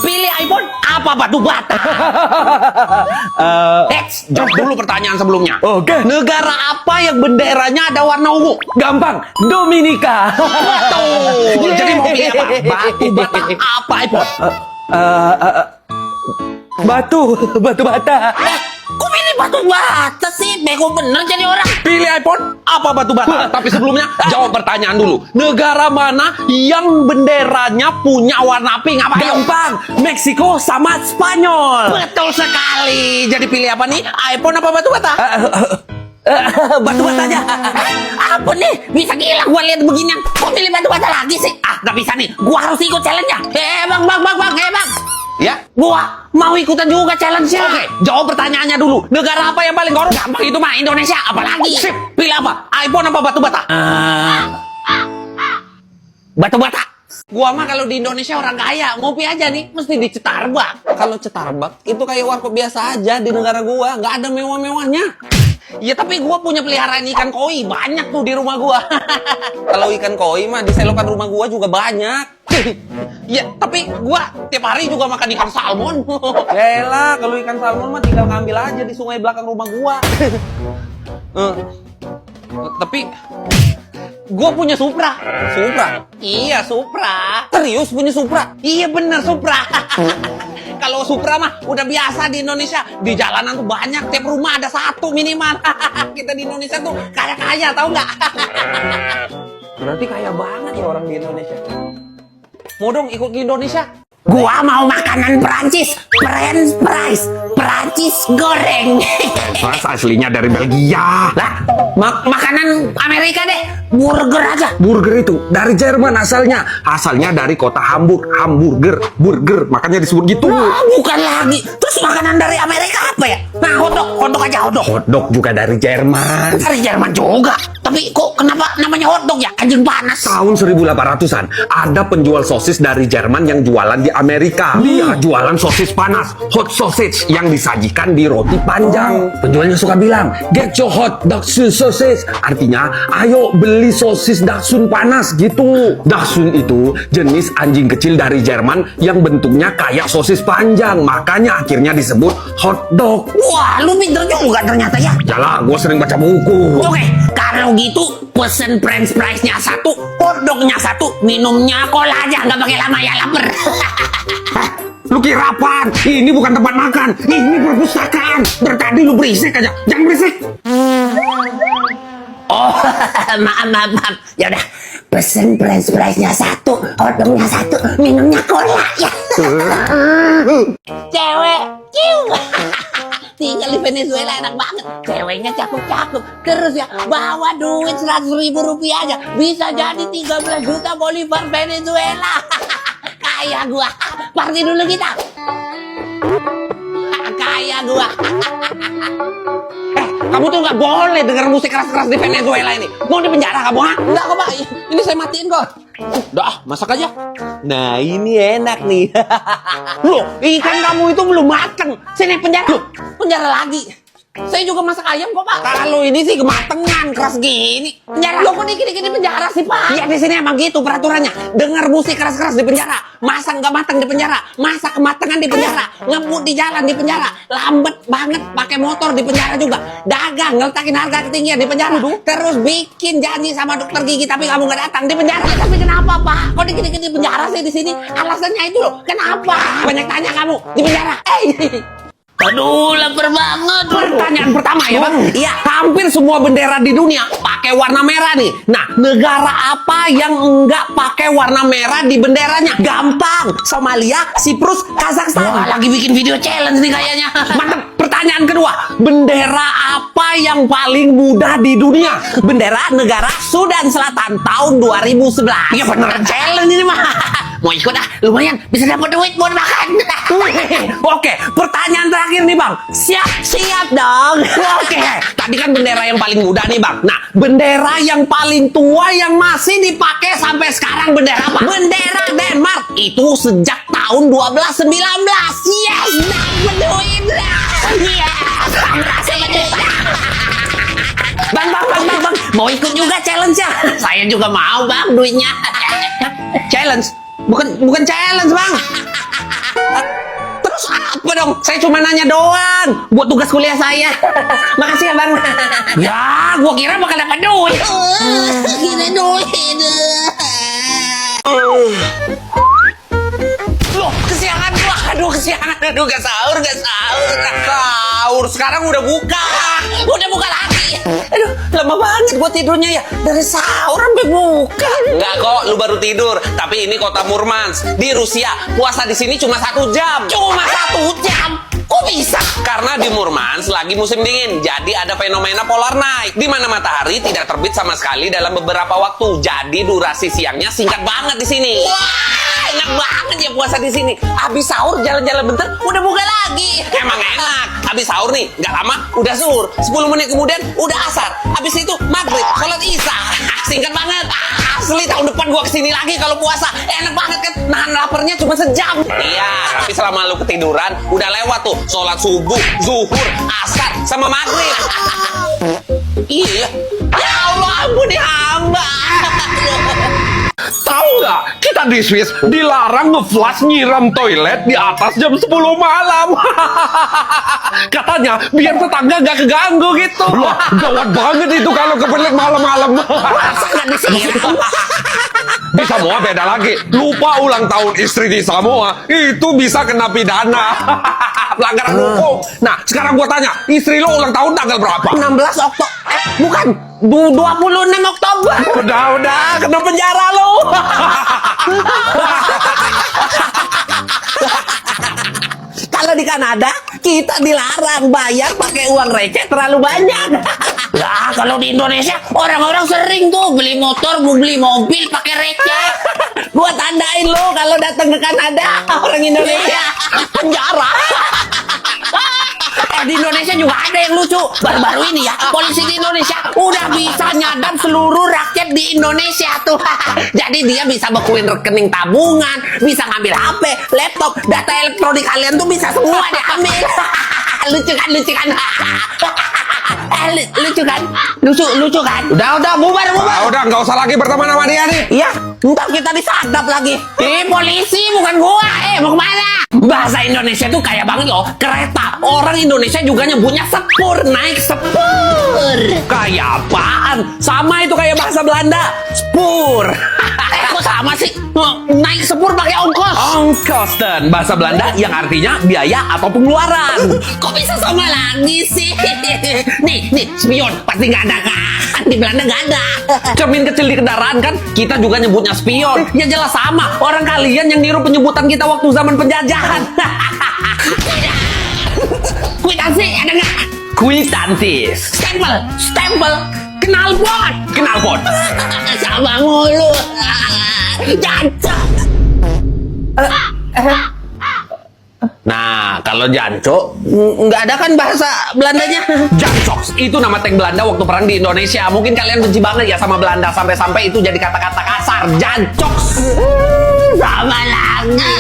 Pilih iPhone apa batu bata? Jawab dulu pertanyaan sebelumnya. Oke. Negara apa yang benderanya ada warna ungu? Gampang, Dominika. Betul. Jadi mau pilih apa? Batu bata apa iPhone? Batu bata. Kok pilih batu bata sih? Bego bener jadi orang. Pilih iPhone apa batu bata? Tapi sebelumnya jawab pertanyaan dulu. Negara mana yang benderanya punya warna pink? Apa? Gampang, Meksiko sama Spanyol. Betul sekali. Jadi pilih apa nih? iPhone apa batu bata? Batu bata aja. Apa nih? Bisa gila gua lihat beginian. Kok pilih batu bata lagi sih? Gak bisa nih. Gua harus ikut challenge-nya. Bang. Ya, gua mau ikutan juga challenge-nya. Oke, jawab pertanyaannya dulu. Negara apa yang paling korup? Gampang itu mah, Indonesia. Apalagi? Sip. Pilih apa? iPhone apa batu bata? Batu bata. Gua mah kalau di Indonesia orang kaya, ngopi aja nih, mesti di Starbucks. Kalau Starbucks itu kayak warkop biasa aja di negara gua, nggak ada mewah-mewahnya. Ya tapi gua punya peliharaan ikan koi, banyak tuh di rumah gua. Kalau ikan koi mah di selokan rumah gua juga banyak. Ya tapi gua tiap hari juga makan ikan salmon. Yaelah, kalau ikan salmon mah tinggal ngambil aja di sungai belakang rumah gua. Tapi gua punya Supra. Supra? Iya, Supra. Serius punya Supra? Iya bener, Supra. Kalau Supra mah udah biasa di Indonesia. Di jalanan tuh banyak, tiap rumah ada satu minimal. Kita di Indonesia tuh kaya-kaya, tahu nggak? Berarti kaya banget ya orang di Indonesia. Mau dong ikut ke Indonesia? Gua mau makanan Perancis, French fries, Perancis goreng. Mas aslinya dari Belgia. Lah, makanan Amerika deh, burger aja. Burger itu dari Jerman asalnya. Asalnya dari kota Hamburg, burger, makanya disebut gitu. Wah, bukan lagi. Terus makanan dari Amerika apa ya? Nah, hotdog aja hotdog. Hotdog juga dari Jerman. Dari Jerman juga. Tapi kok kenapa namanya hotdog ya? Anjing panas. Tahun 1800-an ada penjual sosis dari Jerman yang jualan di Amerika. Dia jualan sosis panas, hot sausage yang disajikan di roti panjang. Penjualnya suka bilang, "Get your hot Dachshund sausage." Artinya, ayo beli sosis Dachshund panas gitu. Dachshund itu jenis anjing kecil dari Jerman yang bentuknya kayak sosis panjang. Makanya akhirnya disebut hot dog. Wah, lu pinter juga ternyata ya. Yalah, gue sering baca buku. Oke, kalau gitu pesen French fries-nya satu, hotdognya satu, minumnya cola aja, nggak pakai lama ya, lapar. Lu kira apaan? Ini bukan tempat makan, ini perpustakaan. Dari tadi lu berisik aja, jangan berisik. Oh, maaf. Ya udah, pesen French fries-nya satu, hotdognya satu, minumnya cola ya. Cewek, tinggal di Venezuela enak banget. Ceweknya cakep-cakep. Terus ya bawa duit 100.000 rupiah aja. Bisa jadi 13 juta bolivar Venezuela. Kaya gua. Party dulu kita. Kaya gua. Kamu tuh nggak boleh denger musik keras-keras di Venezuela ini. Mau di penjara kamu, ha? Enggak kok, Pak. Ini saya matiin kok. Udah, masak aja. Nah, ini enak nih. Loh, ikan kamu itu belum mateng. Sini penjara. Loh, penjara lagi. Saya juga masak ayam kok, Pak. Kalau ini sih kematangan, keras gini. Penjara. Loh, kok dikit-dikit di penjara sih, Pak? Ya, di sini emang gitu peraturannya. Dengar musik keras-keras di penjara. Masak nggak mateng di penjara. Masak kematangan di penjara. Ngebut di jalan di penjara. Lambat banget pakai motor di penjara juga. Dagang, ngeletakin harga ketinggian di penjara. Terus bikin janji sama dokter gigi tapi kamu nggak datang di penjara. Tapi kenapa, Pak? Kok dikit-dikit di penjara sih di sini? Alasannya itu loh. Kenapa? Banyak tanya kamu di penjara. Aduh, lapar banget. Pertanyaan pertama ya, Bang. Iya, hampir semua bendera di dunia pakai warna merah nih. Nah, negara apa yang enggak pakai warna merah di benderanya? Gampang. Somalia, Siprus, Kazakhstan. Wah, lagi bikin video challenge nih kayaknya. Mantap. Pertanyaan kedua, bendera apa yang paling mudah di dunia? Bendera negara Sudan Selatan tahun 2011. Ya beneran challenge ini mah. Mau ikut ah, lumayan bisa dapat duit buat makan. Oke, pertanyaan terakhir nih Bang. Siap dong. Oke, tadi kan bendera yang paling muda nih Bang. Nah, bendera yang paling tua yang masih dipakai sampai sekarang bendera apa? Bendera Denmark. Itu sejak tahun 1219. Yes, dapat duit. Yes, Bang, mau ikut juga challenge ya? Saya juga mau Bang duitnya. Challenge? Bukan challenge Bang. dong. Saya cuma nanya doang. Buat tugas kuliah saya. Makasih ya, Bang. Ya, gua kira bakal dapat duit. Kira duit. Loh, kesiangan gua. Aduh, kesiangan. Aduh, gak sahur. Sahur, sekarang udah buka. Udah buka lagi. Aduh, lama banget gua tidurnya ya. Dari sahur sampai buka. Enggak kok, lu baru tidur. Tapi ini kota Murmansk. Di Rusia, puasa di sini cuma 1 jam. Cuma 1 jam? Kok bisa? Karena di Murmansk lagi musim dingin. Jadi ada fenomena polar night. Di mana matahari tidak terbit sama sekali dalam beberapa waktu. Jadi durasi siangnya singkat banget di sini. Wah, enak banget ya puasa di sini. Habis sahur jalan-jalan bentar, udah buka lagi. Emang enak. Habis sahur nih, nggak lama udah zuhur. 10 menit kemudian udah asar. Habis itu maghrib, sholat isya. Singkat banget. Asli tahun depan gua kesini lagi kalau puasa. Enak banget kan? Nahan laparnya cuma sejam. Iya, tapi selama lu ketiduran udah lewat tuh sholat subuh, zuhur, asar, sama maghrib. Iya. Ya Allah, ampuni hamba. Tahu nggak? Kita di Swiss dilarang nge-flush nyiram toilet di atas jam 10 malam. Katanya biar tetangga nggak keganggu gitu. Loh, gawat banget itu kalau kebelet malam-malam. Di Samoa beda lagi. Lupa ulang tahun istri di Samoa, itu bisa kena pidana. Pelanggaran hukum. Nah, sekarang gua tanya, istri lo ulang tahun tanggal berapa? 16 Oktober. Bukan. 26 Oktober. Udah, kena penjara lo. Kalau di Kanada, kita dilarang bayar pakai uang receh terlalu banyak. Lah, kalau di Indonesia orang-orang sering tuh beli motor, beli mobil pakai receh. Gua tandain lo kalau datang ke Kanada, orang Indonesia penjara. Di Indonesia juga ada yang lucu. Baru-baru ini ya, polisi di Indonesia udah bisa nyadap seluruh rakyat di Indonesia tuh. Jadi dia bisa bekuin rekening tabungan, bisa ngambil HP, laptop, data elektronik kalian tuh bisa semua diambil. Lucu kan? Lucu kan? Udah, bubar. Udah, nggak usah lagi berteman sama dia nih. Iya, ntar kita disadap lagi. Polisi bukan gua. Mau kemana? Bahasa Indonesia tuh kayak banget loh, kereta. Orang Indonesia juga nyebutnya sepur, naik sepur. Kayak apaan? Sama itu kayak bahasa Belanda. Spur. Kok sama sih? Naik sepur pakai ongkos. Ongkosten. Bahasa Belanda yang artinya biaya atau pengeluaran. Kok bisa sama lagi sih? Nih, spion. Pasti nggak ada kan? Di Belanda nggak ada. Cermin kecil di kendaraan kan kita juga nyebutnya spion. Ya jelas sama. Orang kalian yang niru penyebutan kita waktu zaman penjajahan. Kwitansi ada nggak? Kwitansis. Stempel. Knalpot. Sama mulu. Jancok. Nah, kalau janco, Nggak ada kan bahasa Belandanya? jancoks itu nama tank Belanda waktu perang di Indonesia. Mungkin kalian benci banget ya sama Belanda sampai-sampai itu jadi kata-kata kasar. Jancoks. Sama lagi.